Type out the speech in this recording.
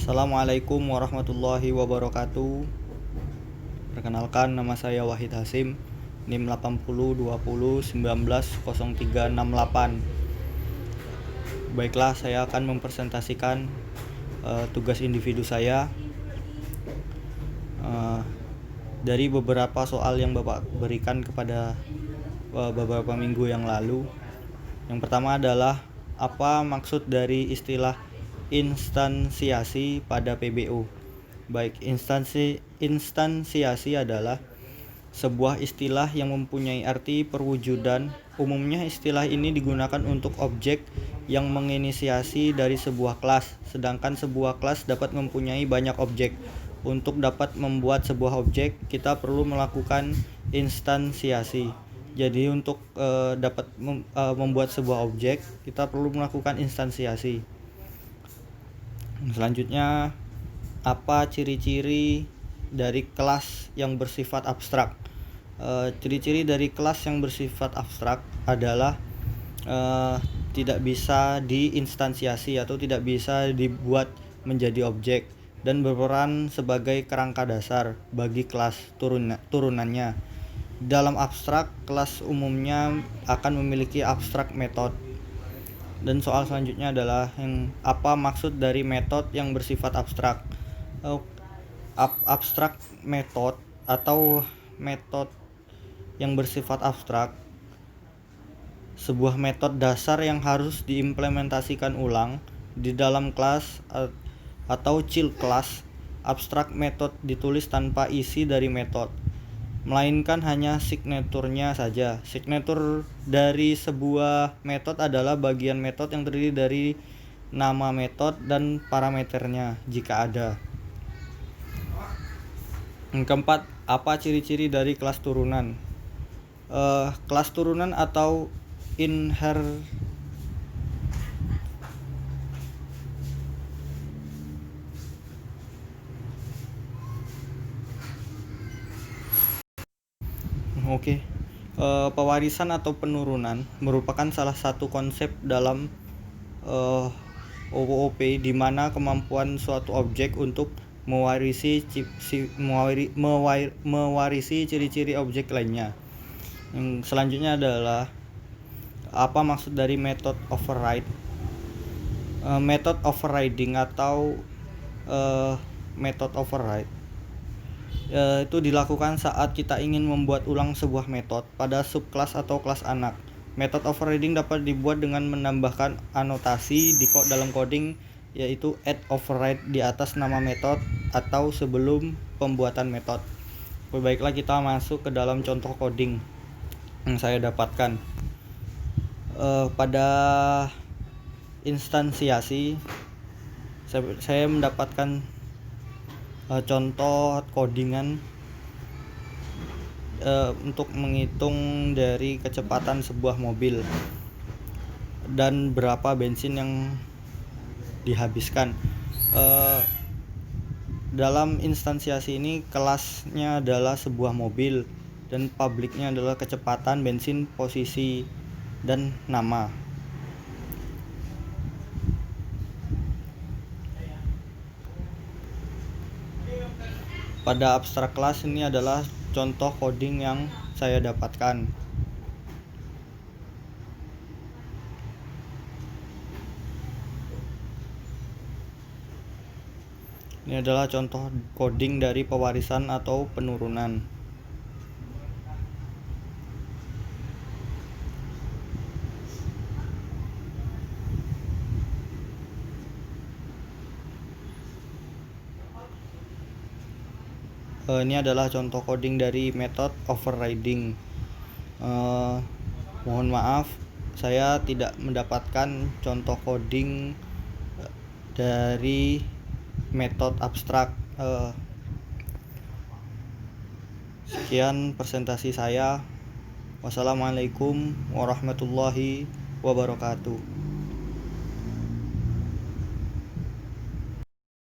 Assalamualaikum warahmatullahi wabarakatuh. Perkenalkan, nama saya Wahid Hasim, NIM 8020190368. Baiklah, saya akan mempresentasikan tugas individu saya dari beberapa soal yang Bapak berikan kepada beberapa minggu yang lalu. Yang pertama adalah apa maksud dari istilah instansiasi pada PBO. Baik, instansiasi adalah sebuah istilah yang mempunyai arti perwujudan. Umumnya istilah ini digunakan untuk objek yang menginisiasi dari sebuah kelas, sedangkan sebuah kelas dapat mempunyai banyak objek. Untuk dapat membuat sebuah objek, kita perlu melakukan instansiasi. Jadi untuk dapat membuat sebuah objek, kita perlu melakukan instansiasi. Selanjutnya, apa ciri-ciri dari kelas yang bersifat abstrak? Ciri-ciri dari kelas yang bersifat abstrak adalah tidak bisa diinstansiasi atau tidak bisa dibuat menjadi objek dan berperan sebagai kerangka dasar bagi kelas turunannya. Dalam abstrak, kelas umumnya akan memiliki abstrak method. Dan soal selanjutnya adalah apa maksud dari metode yang bersifat abstrak? Abstrak method atau metode yang bersifat abstrak, sebuah metode dasar yang harus diimplementasikan ulang di dalam kelas atau child class. Abstrak method ditulis tanpa isi dari metode, melainkan hanya signaturnya saja. Signatur dari sebuah metode adalah bagian metode yang terdiri dari nama metode dan parameternya jika ada. Yang keempat, apa ciri-ciri dari kelas turunan? Kelas turunan atau pewarisan atau penurunan merupakan salah satu konsep dalam OOP di mana kemampuan suatu objek untuk mewarisi ciri-ciri objek lainnya. Yang selanjutnya adalah apa maksud dari method override? Method overriding atau method override itu dilakukan saat kita ingin membuat ulang sebuah metode pada subkelas atau kelas anak. Method overriding dapat dibuat dengan menambahkan anotasi dalam coding, yaitu add override di atas nama metode atau sebelum pembuatan metode. Baiklah, kita masuk ke dalam contoh coding yang saya dapatkan. Pada instansiasi, saya mendapatkan contoh codingan untuk menghitung dari kecepatan sebuah mobil dan berapa bensin yang dihabiskan. Dalam instansiasi ini, kelasnya adalah sebuah mobil dan publiknya adalah kecepatan, bensin, posisi, dan nama. Pada abstrak kelas, ini adalah contoh coding yang saya dapatkan. Ini adalah contoh coding dari pewarisan atau penurunan. Ini adalah contoh coding dari method overriding. Mohon maaf, saya tidak mendapatkan contoh coding dari metode abstrak. Sekian presentasi saya. Wassalamualaikum warahmatullahi wabarakatuh.